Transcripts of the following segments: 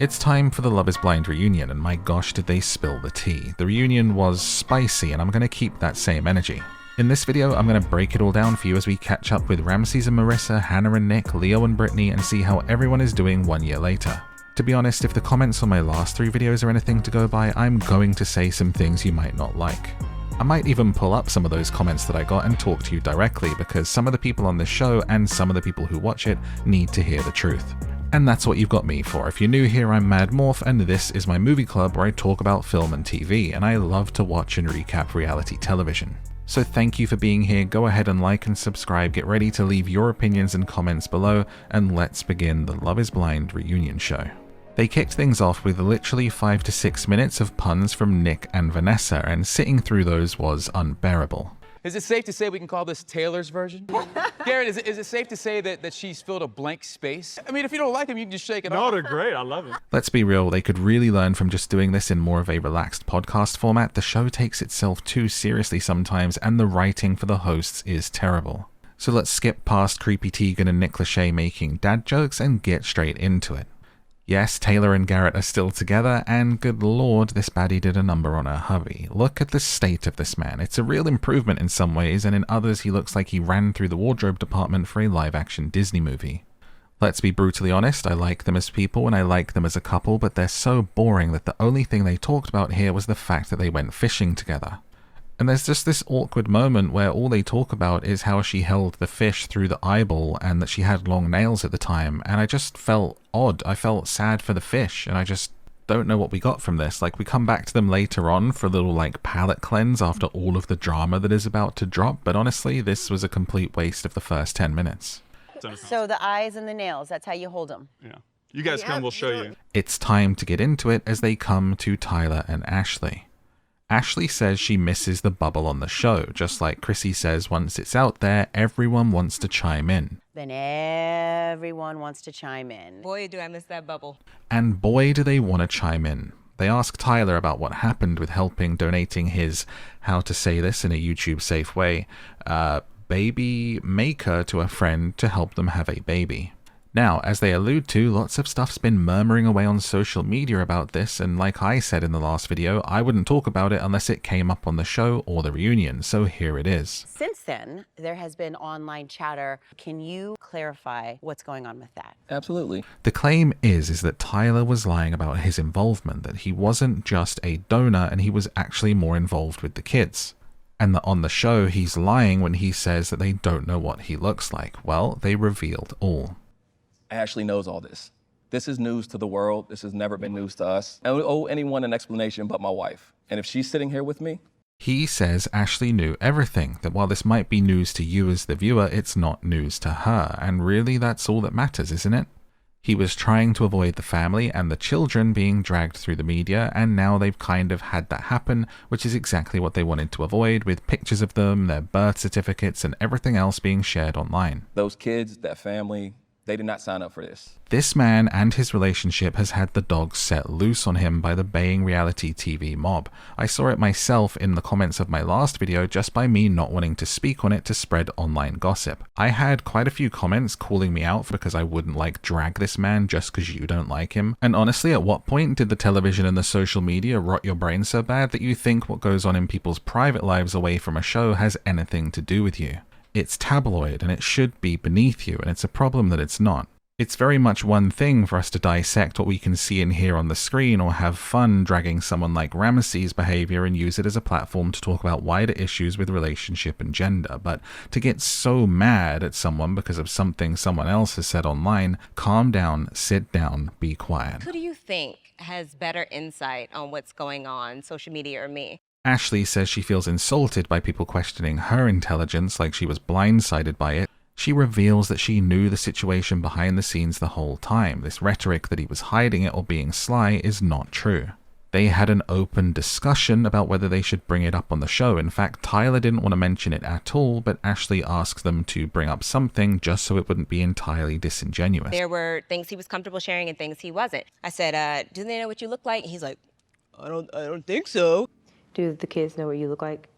It's time for the Love is Blind reunion, and my gosh did they spill the tea. The reunion was spicy, and I'm going to keep that same energy. In this video, I'm going to break it all down for you as we catch up with Ramses and Marissa, Hannah and Nick, Leo and Brittany, and see how everyone is doing 1 year later. To be honest, if the comments on my last 3 videos are anything to go by, I'm going to say some things you might not like. I might even pull up some of those comments that I got and talk to you directly, because some of the people on this show and some of the people who watch it need to hear the truth. And that's what you've got me for. If you're new here, I'm MadMorph, and this is my movie club where I talk about film and TV, and I love to watch and recap reality television. So thank you for being here. Go ahead and like and subscribe, get ready to leave your opinions and comments below, and let's begin the Love is Blind reunion show. They kicked things off with literally 5 to 6 minutes of puns from Nick and Vanessa, and sitting through those was unbearable. Is it safe to say we can call this Taylor's version? Garrett, is it safe to say that she's filled a blank space? I mean, if you don't like them, you can just shake it off. No, they're great. I love it. Let's be real, they could really learn from just doing this in more of a relaxed podcast format. The show takes itself too seriously sometimes, and the writing for the hosts is terrible. So let's skip past Creepy Teigen and Nick Lachey making dad jokes and get straight into it. Yes, Taylor and Garrett are still together, and good lord, this baddie did a number on her hubby. Look at the state of this man. It's a real improvement in some ways, and in others he looks like he ran through the wardrobe department for a live-action Disney movie. Let's be brutally honest, I like them as people and I like them as a couple, but they're so boring that the only thing they talked about here was the fact that they went fishing together. And there's just this awkward moment where all they talk about is how she held the fish through the eyeball and that she had long nails at the time, and I just felt odd. I felt sad for the fish, and I just don't know what we got from this. Like, we come back to them later on for a little, like, palate cleanse after all of the drama that is about to drop, but honestly, this was a complete waste of the first 10 minutes. So the eyes and the nails, that's how you hold them. Yeah. You guys come, we'll show you. It's time to get into it as they come to Tyler and Ashley. Ashley says she misses the bubble on the show, just like Chrissy says once it's out there, everyone wants to chime in. Then everyone wants to chime in. Boy, do I miss that bubble. And boy, do they want to chime in. They ask Tyler about what happened with donating his, how to say this in a YouTube safe way, baby maker to a friend to help them have a baby. Now, as they allude to, lots of stuff's been murmuring away on social media about this, and like I said in the last video, I wouldn't talk about it unless it came up on the show or the reunion, so here it is. Since then, there has been online chatter. Can you clarify what's going on with that? Absolutely. The claim is that Tyler was lying about his involvement, that he wasn't just a donor and he was actually more involved with the kids. And that on the show, he's lying when he says that they don't know what he looks like. Well, they revealed all. Ashley knows all this. This is news to the world. This has never been news to us. I don't owe anyone an explanation but my wife. And if she's sitting here with me... He says Ashley knew everything, that while this might be news to you as the viewer, it's not news to her. And really, that's all that matters, isn't it? He was trying to avoid the family and the children being dragged through the media, and now they've kind of had that happen, which is exactly what they wanted to avoid, with pictures of them, their birth certificates, and everything else being shared online. Those kids, that family... They did not sign up for this. This man and his relationship has had the dogs set loose on him by the baying reality TV mob. I saw it myself in the comments of my last video just by me not wanting to speak on it to spread online gossip. I had quite a few comments calling me out because I wouldn't drag this man just because you don't like him. And honestly, at what point did the television and the social media rot your brain so bad that you think what goes on in people's private lives away from a show has anything to do with you? It's tabloid and it should be beneath you, and it's a problem that it's not. It's very much one thing for us to dissect what we can see and hear on the screen or have fun dragging someone like Ramses' behavior and use it as a platform to talk about wider issues with relationship and gender, but to get so mad at someone because of something someone else has said online, calm down, sit down, be quiet. Who do you think has better insight on what's going on, social media or me? Ashley says she feels insulted by people questioning her intelligence like she was blindsided by it. She reveals that she knew the situation behind the scenes the whole time. This rhetoric that he was hiding it or being sly is not true. They had an open discussion about whether they should bring it up on the show. In fact, Tyler didn't want to mention it at all, but Ashley asked them to bring up something just so it wouldn't be entirely disingenuous. There were things he was comfortable sharing and things he wasn't. I said, do they know what you look like? He's like, I don't think so. Do the kids know what you look like?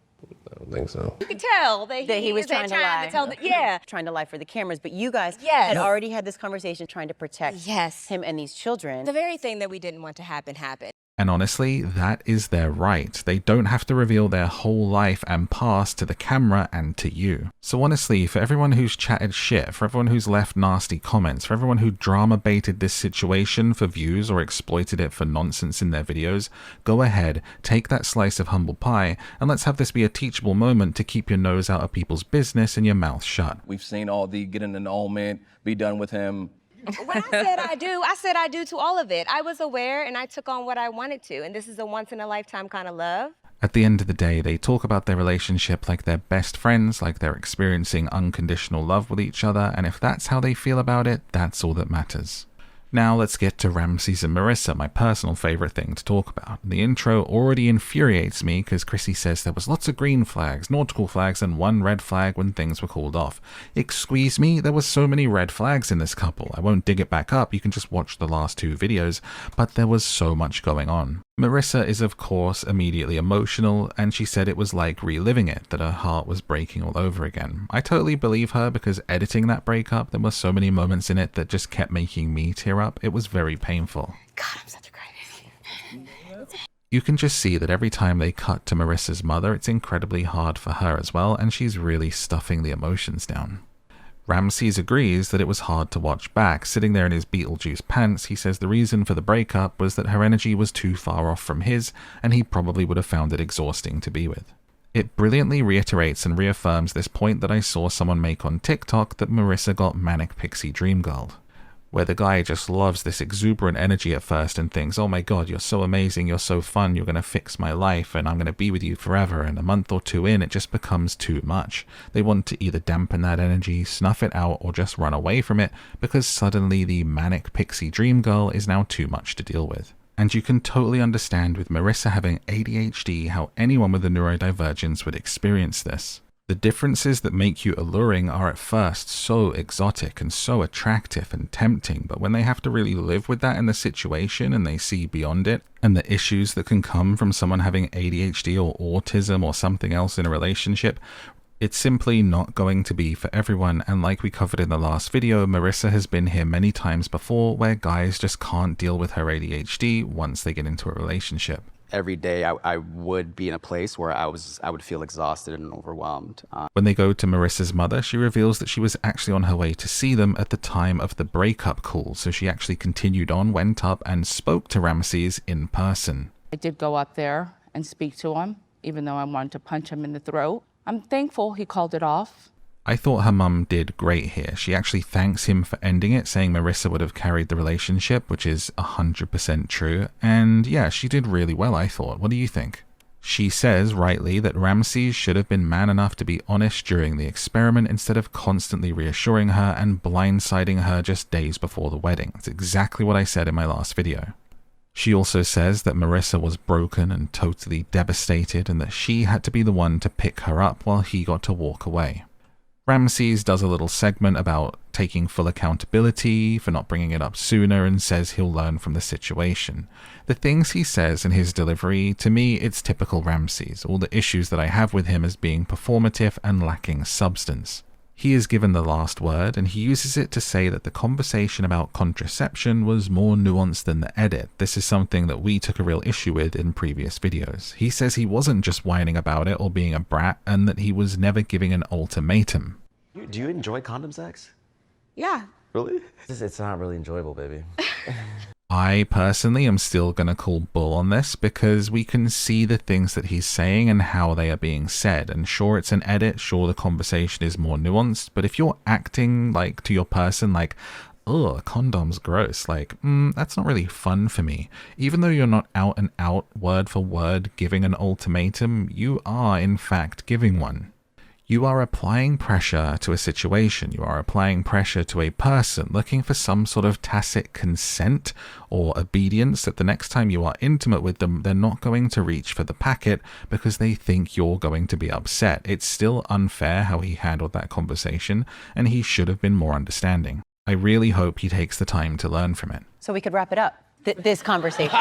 I don't think so. You could tell that He was trying to lie. Yeah. Trying to lie for the cameras, but you guys Yes. had already had this conversation trying to protect Yes. him and these children. The very thing that we didn't want to happen happened. And honestly, that is their right. They don't have to reveal their whole life and past to the camera and to you. So honestly, for everyone who's chatted shit, for everyone who's left nasty comments, for everyone who drama baited this situation for views or exploited it for nonsense in their videos, go ahead, take that slice of humble pie, and let's have this be a teachable moment to keep your nose out of people's business and your mouth shut. We've seen all the get an annulment, be done with him. When I said I do to all of it. I was aware and I took on what I wanted to. And this is a once in a lifetime kind of love. At the end of the day, they talk about their relationship like they're best friends, like they're experiencing unconditional love with each other, and if that's how they feel about it, that's all that matters. Now let's get to Ramses and Marissa, my personal favorite thing to talk about. The intro already infuriates me because Chrissy says there was lots of green flags, nautical flags, and one red flag when things were called off. Excuse me, there were so many red flags in this couple. I won't dig it back up, you can just watch the last 2 videos, but there was so much going on. Marissa is of course immediately emotional, and she said it was like reliving it, that her heart was breaking all over again. I totally believe her because editing that breakup, there were so many moments in it that just kept making me tear up. It was very painful. God, I'm such a crybaby. You can just see that every time they cut to Marissa's mother, it's incredibly hard for her as well, and she's really stuffing the emotions down. Ramses agrees that it was hard to watch back. Sitting there in his Beetlejuice pants, he says the reason for the breakup was that her energy was too far off from his, and he probably would have found it exhausting to be with. It brilliantly reiterates and reaffirms this point that I saw someone make on TikTok that Marissa got manic pixie dream girl, where the guy just loves this exuberant energy at first and thinks, oh my god, you're so amazing, you're so fun, you're going to fix my life and I'm going to be with you forever, and a month or 2 in, it just becomes too much. They want to either dampen that energy, snuff it out, or just run away from it because suddenly the manic pixie dream girl is now too much to deal with. And you can totally understand with Marissa having ADHD how anyone with a neurodivergence would experience this. The differences that make you alluring are at first so exotic and so attractive and tempting, but when they have to really live with that in the situation and they see beyond it, and the issues that can come from someone having ADHD or autism or something else in a relationship, it's simply not going to be for everyone. And like we covered in the last video, Marissa has been here many times before where guys just can't deal with her ADHD once they get into a relationship. Every day I would be in a place where I would feel exhausted and overwhelmed. When they go to Marissa's mother, she reveals that she was actually on her way to see them at the time of the breakup call, so she actually continued on, went up and spoke to Ramses in person. I did go up there and speak to him, even though I wanted to punch him in the throat. I'm thankful he called it off. I thought her mum did great here. She actually thanks him for ending it, saying Marissa would have carried the relationship, which is 100% true. And yeah, she did really well, I thought. What do you think? She says, rightly, that Ramses should have been man enough to be honest during the experiment instead of constantly reassuring her and blindsiding her just days before the wedding. That's exactly what I said in my last video. She also says that Marissa was broken and totally devastated and that she had to be the one to pick her up while he got to walk away. Ramses does a little segment about taking full accountability for not bringing it up sooner and says he'll learn from the situation. The things he says in his delivery, to me, it's typical Ramses. All the issues that I have with him as being performative and lacking substance. He is given the last word, and he uses it to say that the conversation about contraception was more nuanced than the edit. This is something that we took a real issue with in previous videos. He says he wasn't just whining about it or being a brat, and that he was never giving an ultimatum. Do you enjoy condom sex? Yeah. Really? It's not really enjoyable, baby. I personally am still going to call bull on this because we can see the things that he's saying and how they are being said. And sure, it's an edit, sure the conversation is more nuanced, but if you're acting like to your person like, ugh, condom's gross, like, that's not really fun for me. Even though you're not out and out, word for word, giving an ultimatum, you are in fact giving one. You are applying pressure to a situation. You are applying pressure to a person, looking for some sort of tacit consent or obedience that the next time you are intimate with them, they're not going to reach for the packet because they think you're going to be upset. It's still unfair how he handled that conversation, and he should have been more understanding. I really hope he takes the time to learn from it. So we could wrap it up, this conversation.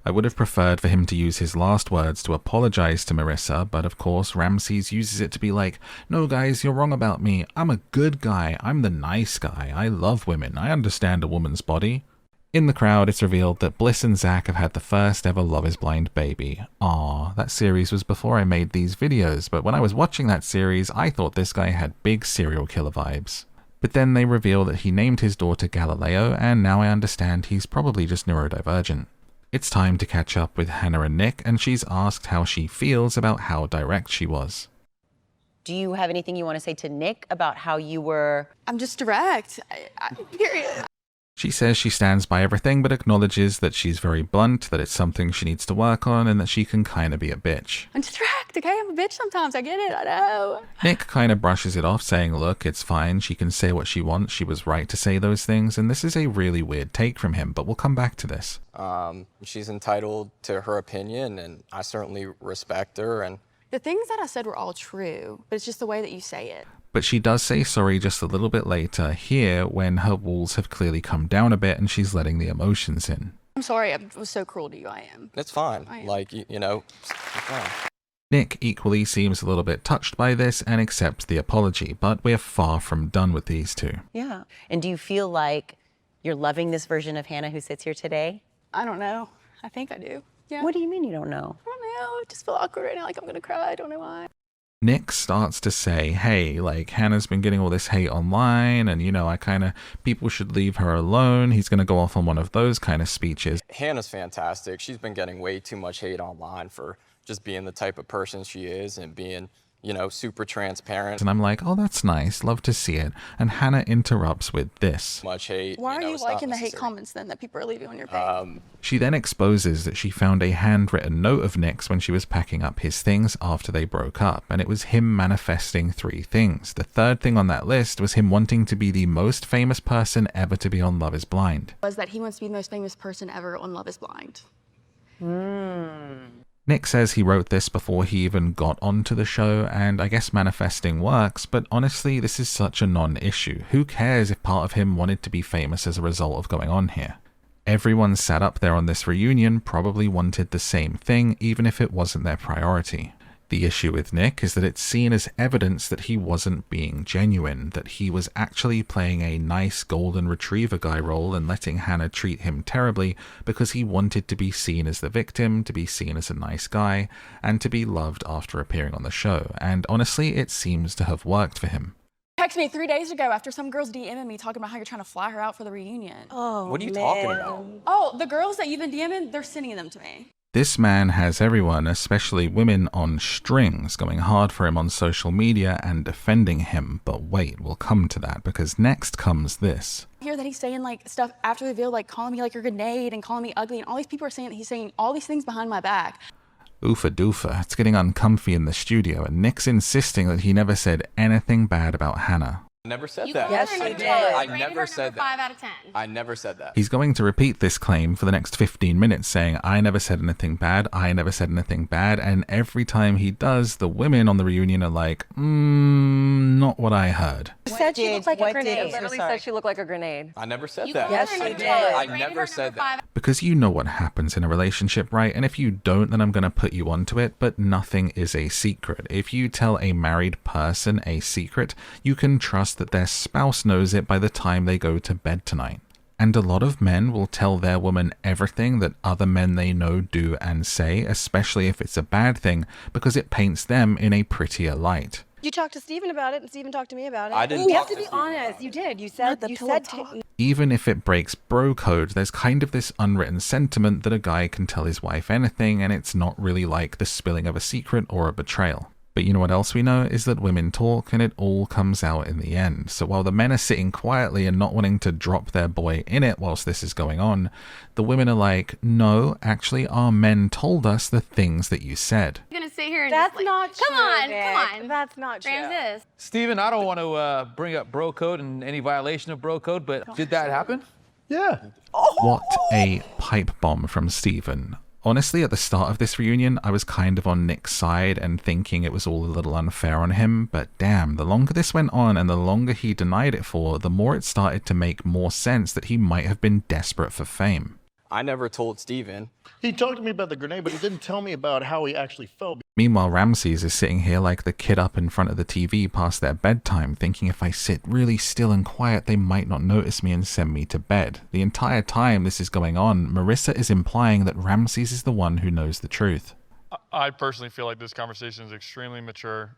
I would have preferred for him to use his last words to apologize to Marissa, but of course Ramses uses it to be like, no guys, you're wrong about me. I'm a good guy. I'm the nice guy. I love women. I understand a woman's body. In the crowd, it's revealed that Bliss and Zach have had the first ever Love is Blind baby. Aww, that series was before I made these videos, but when I was watching that series, I thought this guy had big serial killer vibes. But then they reveal that he named his daughter Galileo, and now I understand he's probably just neurodivergent. It's time to catch up with Hannah and Nick, and she's asked how she feels about how direct she was. Do you have anything you want to say to Nick about how you were? I'm just direct. Period. She says she stands by everything, but acknowledges that she's very blunt, that it's something she needs to work on, and that she can kinda be a bitch. I'm just direct, okay? I'm a bitch sometimes. I get it. I know. Nick kinda brushes it off, saying, look, it's fine. She can say what she wants. She was right to say those things, and this is a really weird take from him, but we'll come back to this. She's entitled to her opinion, and I certainly respect her. And the things that I said were all true, but it's just the way that you say it. But she does say sorry just a little bit later here when her walls have clearly come down a bit and she's letting the emotions in. I'm sorry, I was so cruel to you, I am. it's fine. Like, you know, it's fine. Nick equally seems a little bit touched by this and accepts the apology, but we're far from done with these two. Yeah. And do you feel like you're loving this version of Hannah who sits here today? I don't know. I think I do. Yeah. What do you mean you don't know? I don't know. I just feel awkward right now, like I'm gonna cry. I don't know why. Nick starts to say, hey, like, Hannah's been getting all this hate online, and, you know, people should leave her alone. He's going to go off on one of those kind of speeches. Hannah's fantastic. She's been getting way too much hate online for just being the type of person she is and being, you know, super transparent. And I'm like, oh, that's nice. Love to see it. And Hannah interrupts with this. Much hate. Why are you liking the hate comments then that people are leaving on your page? She then exposes that she found a handwritten note of Nick's when she was packing up his things after they broke up, and it was him manifesting 3 things. The third thing on that list was him wanting to be the most famous person ever to be on Love is Blind. Was that he wants to be the most famous person ever on Love is Blind. Nick says he wrote this before he even got onto the show, and I guess manifesting works, but honestly, this is such a non-issue. Who cares if part of him wanted to be famous as a result of going on here? Everyone sat up there on this reunion probably wanted the same thing, even if it wasn't their priority. The issue with Nick is that it's seen as evidence that he wasn't being genuine, that he was actually playing a nice golden retriever guy role and letting Hannah treat him terribly because he wanted to be seen as the victim, to be seen as a nice guy, and to be loved after appearing on the show. And honestly, it seems to have worked for him. Texted me 3 days ago after some girls DMing me talking about how you're trying to fly her out for the reunion. Oh, What are you talking about? Oh, the girls that you've been DMing, they're sending them to me. This man has everyone, especially women, on strings, going hard for him on social media and defending him. But wait, we'll come to that, because next comes this. I hear that he's saying like stuff after the reveal, like calling me like a grenade and calling me ugly, and all these people are saying that he's saying all these things behind my back. Oofa doofa, it's getting uncomfy in the studio, and Nick's insisting that he never said anything bad about Hannah. I never said that. Yes, you did. I never said that. 5 out of 10. I never said that. He's going to repeat this claim for the next 15 minutes, saying, I never said anything bad, I never said anything bad, and every time he does, the women on the reunion are like, not what I heard. Said she looked like a grenade. Literally said she looked like a grenade. I never said that. Yes, you did. I never said that. Because you know what happens in a relationship, right? And if you don't, then I'm going to put you onto it, but nothing is a secret. If you tell a married person a secret, you can trust that their spouse knows it by the time they go to bed tonight. And a lot of men will tell their woman everything that other men they know do and say, especially if it's a bad thing, because it paints them in a prettier light. You talked to Steven about it, and Steven talked to me about it. I didn't You talk have to be honest. You did. You said Even if it breaks bro code, there's kind of this unwritten sentiment that a guy can tell his wife anything, and it's not really like the spilling of a secret or a betrayal. But you know what else we know is that women talk and it all comes out in the end. So while the men are sitting quietly and not wanting to drop their boy in it whilst this is going on, the women are like, no, actually our men told us the things that you said. You're gonna sit here and That's just, not true. Come on. That's not true. Ramses. Steven, I don't want to bring up bro code and any violation of bro code, but did that happen? Yeah. What a pipe bomb from Steven. Honestly, at the start of this reunion, I was kind of on Nick's side and thinking it was all a little unfair on him, but damn, the longer this went on and the longer he denied it for, the more it started to make more sense that he might have been desperate for fame. I never told Steven. He talked to me about the grenade, but he didn't tell me about how he actually felt. Meanwhile, Ramses is sitting here like the kid up in front of the TV past their bedtime, thinking if I sit really still and quiet, they might not notice me and send me to bed. The entire time this is going on, Marissa is implying that Ramses is the one who knows the truth. I personally feel like this conversation is extremely mature.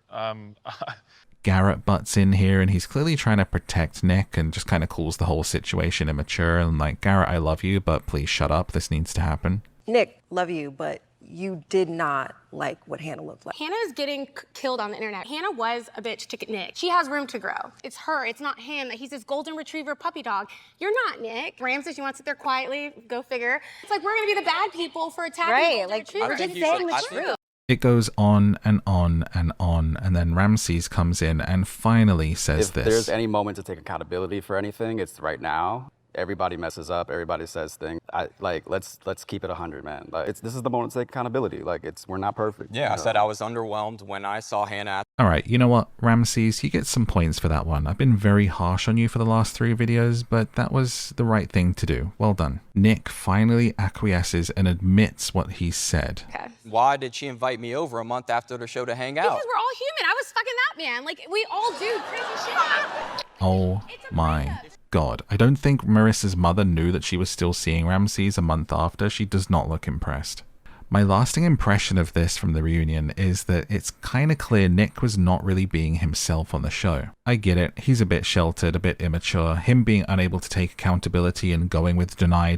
Garrett butts in here and he's clearly trying to protect Nick and just kind of calls the whole situation immature and like, Garrett, I love you, but please shut up. This needs to happen. Nick, love you, but you did not like what Hannah looked like. Hannah is getting killed on the internet. Hannah was a bitch to Nick. She has room to grow. It's her, it's not him. He's this golden retriever puppy dog. You're not Nick. Ramses, you want to sit there quietly, go figure. It's like we're gonna be the bad people for attacking Right, like we're just saying the truth. It goes on and on and on, and then Ramses comes in and finally says If this. there's any moment to take accountability for anything, it's right now. Everybody messes up. Everybody says things. Let's keep it 100, man. This is the moment to take accountability. We're not perfect. Yeah, I said I was underwhelmed when I saw Hannah. All right, you know what, Ramses, you get some points for that one. I've been very harsh on you for the last 3 videos, but that was the right thing to do. Well done. Nick finally acquiesces and admits what he said. Okay. Why did she invite me over a month after the show to hang out? Because we're all human. I was fucking that man. Like, we all do crazy shit. Oh my God. I don't think Marissa's mother knew that she was still seeing Ramses a month after. She does not look impressed. My lasting impression of this from the reunion is that it's kind of clear Nick was not really being himself on the show. I get it, he's a bit sheltered, a bit immature. Him being unable to take accountability and going with deny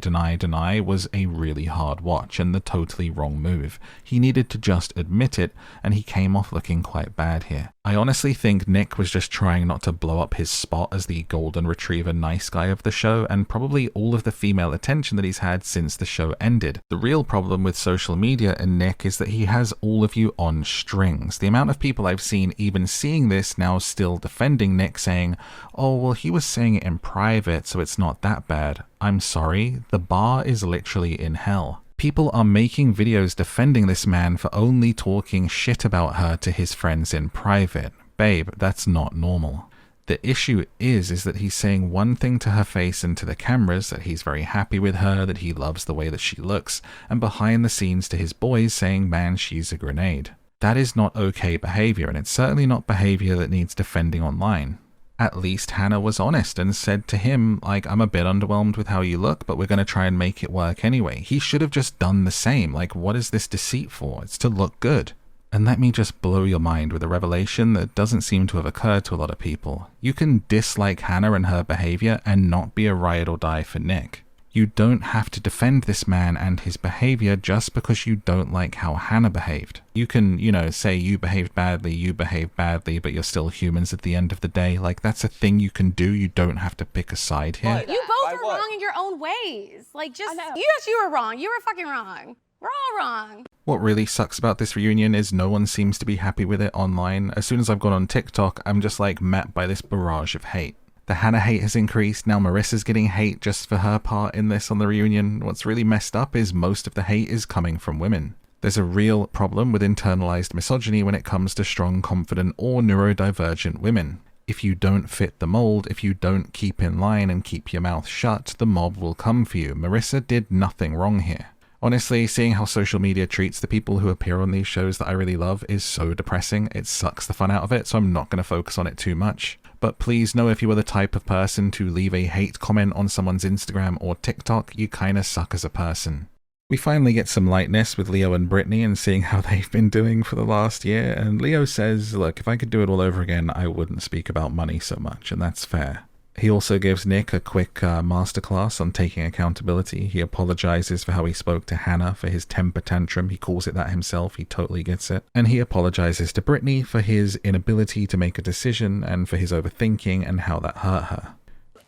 was a really hard watch and the totally wrong move. He needed to just admit it, and he came off looking quite bad here. I honestly think Nick was just trying not to blow up his spot as the golden retriever nice guy of the show, and probably all of the female attention that he's had since the show ended. The real problem with social media and Nick is that he has all of you on strings. The amount of people I've seen even seeing this now still defending Nick, saying, oh, well, he was saying it in private, so it's not that bad. I'm sorry, the bar is literally in hell. People are making videos defending this man for only talking shit about her to his friends in private. Babe, that's not normal. The issue is that he's saying one thing to her face and to the cameras, that he's very happy with her, that he loves the way that she looks, and behind the scenes to his boys saying, man, she's a grenade. That is not okay behavior, and it's certainly not behavior that needs defending online. At least Hannah was honest and said to him, like, I'm a bit underwhelmed with how you look, but we're going to try and make it work anyway. He should have just done the same. Like, what is this deceit for? It's to look good. And let me just blow your mind with a revelation that doesn't seem to have occurred to a lot of people. You can dislike Hannah and her behavior and not be a ride or die for Nick. You don't have to defend this man and his behavior just because you don't like how Hannah behaved. You can, say you behaved badly, but you're still humans at the end of the day. Like, that's a thing you can do. You don't have to pick a side here. You both are wrong in your own ways. Like, just, you were wrong. You were fucking wrong. We're all wrong. What really sucks about this reunion is no one seems to be happy with it online. As soon as I've gone on TikTok, I'm just like met by this barrage of hate. The Hannah hate has increased. Now Marissa's getting hate just for her part in this on the reunion. What's really messed up is most of the hate is coming from women. There's a real problem with internalized misogyny when it comes to strong, confident, or neurodivergent women. If you don't fit the mold, if you don't keep in line and keep your mouth shut, the mob will come for you. Marissa did nothing wrong here. Honestly, seeing how social media treats the people who appear on these shows that I really love is so depressing. It sucks the fun out of it, so I'm not going to focus on it too much. But please know, if you are the type of person to leave a hate comment on someone's Instagram or TikTok, you kinda suck as a person. We finally get some lightness with Leo and Brittany and seeing how they've been doing for the last year, and Leo says, look, if I could do it all over again, I wouldn't speak about money so much, and that's fair. He also gives Nick a quick masterclass on taking accountability. He apologizes for how he spoke to Hannah for his temper tantrum. He calls it that himself. He totally gets it. And he apologizes to Brittany for his inability to make a decision and for his overthinking and how that hurt her.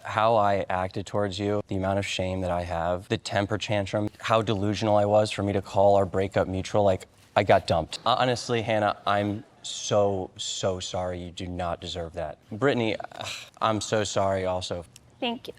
How I acted towards you, the amount of shame that I have, the temper tantrum, how delusional I was for me to call our breakup mutual, like I got dumped. Honestly, Hannah, I'm so sorry. You do not deserve that. Brittany, I'm so sorry also. Thank you.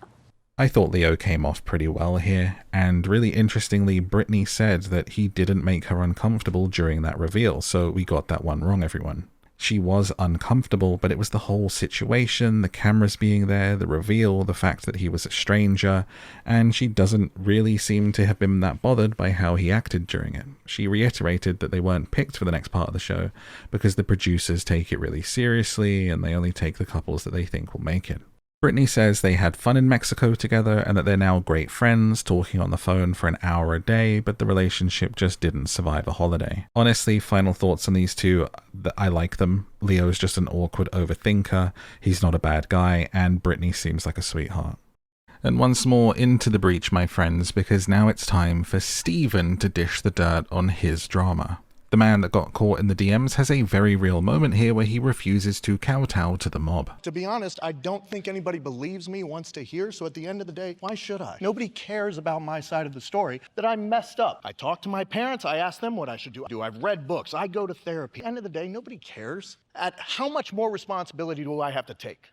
I thought Leo came off pretty well here, and really interestingly, Brittany said that he didn't make her uncomfortable during that reveal, so we got that one wrong, everyone. She was uncomfortable, but it was the whole situation, the cameras being there, the reveal, the fact that he was a stranger, and she doesn't really seem to have been that bothered by how he acted during it. She reiterated that they weren't picked for the next part of the show because the producers take it really seriously and they only take the couples that they think will make it. Brittany says they had fun in Mexico together and that they're now great friends, talking on the phone for an hour a day, but the relationship just didn't survive a holiday. Honestly, final thoughts on these two, I like them. Leo's just an awkward overthinker, he's not a bad guy, and Brittany seems like a sweetheart. And once more into the breach, my friends, because now it's time for Steven to dish the dirt on his drama. The man that got caught in the DMs has a very real moment here where he refuses to kowtow to the mob. To be honest, I don't think anybody believes me, wants to hear, so at the end of the day, why should I? Nobody cares about my side of the story, that I messed up. I talked to my parents, I asked them what I should do. I've read books, I go to therapy. At the end of the day, nobody cares. How much more responsibility do I have to take?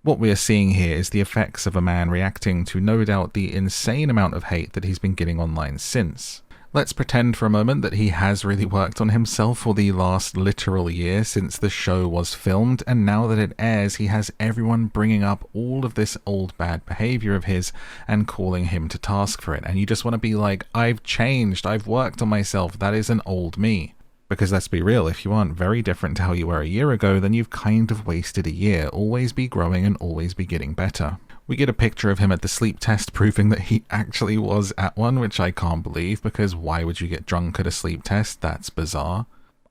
What we are seeing here is the effects of a man reacting to no doubt the insane amount of hate that he's been getting online since. Let's pretend for a moment that he has really worked on himself for the last literal year since the show was filmed, and now that it airs, he has everyone bringing up all of this old bad behavior of his and calling him to task for it. And you just want to be like, I've changed, I've worked on myself, that is an old me. Because let's be real, if you aren't very different to how you were a year ago, then you've kind of wasted a year. Always be growing and always be getting better. We get a picture of him at the sleep test proving that he actually was at one, which I can't believe, because why would you get drunk at a sleep test? That's bizarre.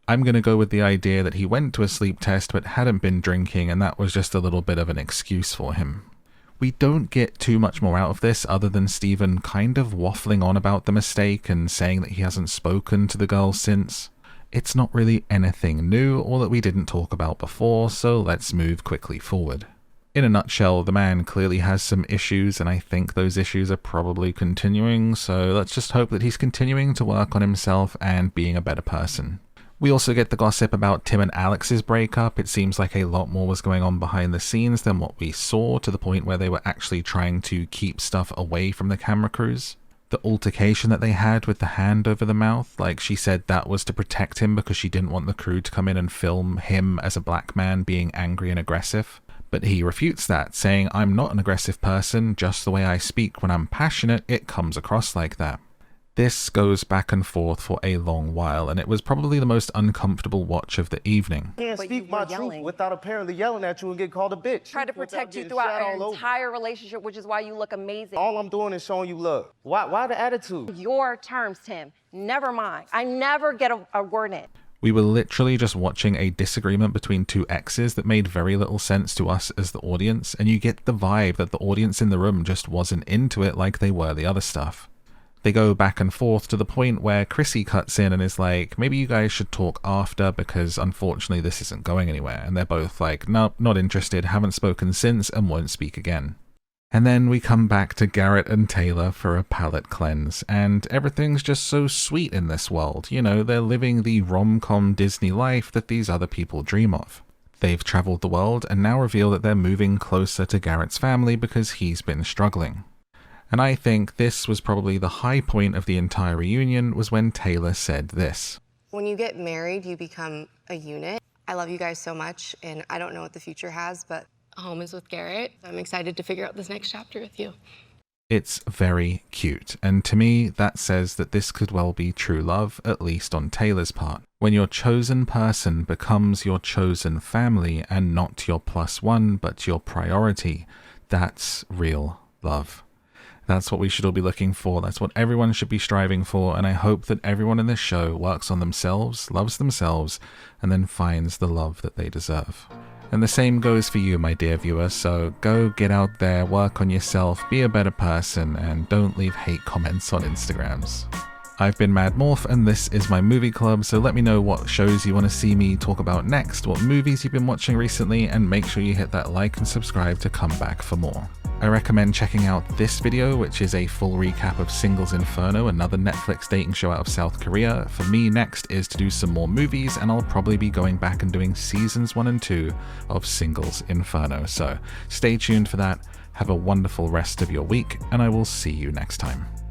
I'm going to go with the idea that he went to a sleep test but hadn't been drinking, and that was just a little bit of an excuse for him. We don't get too much more out of this other than Steven kind of waffling on about the mistake and saying that he hasn't spoken to the girl since. It's not really anything new or that we didn't talk about before, so let's move quickly forward. In a nutshell, the man clearly has some issues, and I think those issues are probably continuing, so let's just hope that he's continuing to work on himself and being a better person. We also get the gossip about Tim and Alex's breakup. It seems like a lot more was going on behind the scenes than what we saw, to the point where they were actually trying to keep stuff away from the camera crews. The altercation that they had with the hand over the mouth, like she said that was to protect him because she didn't want the crew to come in and film him as a black man being angry and aggressive. But he refutes that, saying, I'm not an aggressive person, just the way I speak when I'm passionate, it comes across like that. This goes back and forth for a long while, and it was probably the most uncomfortable watch of the evening. I can't speak my truth without apparently yelling at you and get called a bitch. Try to protect you throughout our entire relationship, which is why you look amazing. All I'm doing is showing you love. Why the attitude? Your terms, Tim. Never mind. I never get a word in. We were literally just watching a disagreement between two exes that made very little sense to us as the audience, and you get the vibe that the audience in the room just wasn't into it like they were the other stuff. They go back and forth to the point where Chrissy cuts in and is like, maybe you guys should talk after because unfortunately this isn't going anywhere. And they're both like, nope, not interested, haven't spoken since and won't speak again. And then we come back to Garrett and Taylor for a palate cleanse, and everything's just so sweet in this world. You know, they're living the rom-com Disney life that these other people dream of. They've traveled the world and now reveal that they're moving closer to Garrett's family because he's been struggling. And I think this was probably the high point of the entire reunion, was when Taylor said this. When you get married, you become a unit. I love you guys so much, and I don't know what the future has, but home is with Garrett. I'm excited to figure out this next chapter with you. It's very cute, and to me, that says that this could well be true love, at least on Taylor's part. When your chosen person becomes your chosen family, and not your plus one, but your priority, that's real love. That's what we should all be looking for. That's what everyone should be striving for. And I hope that everyone in this show works on themselves, loves themselves, and then finds the love that they deserve. And the same goes for you, my dear viewer. So go get out there, work on yourself, be a better person, and don't leave hate comments on Instagrams. I've been MadMorph, and this is my movie club, so let me know what shows you want to see me talk about next, what movies you've been watching recently, and make sure you hit that like and subscribe to come back for more. I recommend checking out this video, which is a full recap of Singles Inferno, another Netflix dating show out of South Korea. For me, next is to do some more movies, and I'll probably be going back and doing seasons 1 and 2 of Singles Inferno. So stay tuned for that. Have a wonderful rest of your week, and I will see you next time.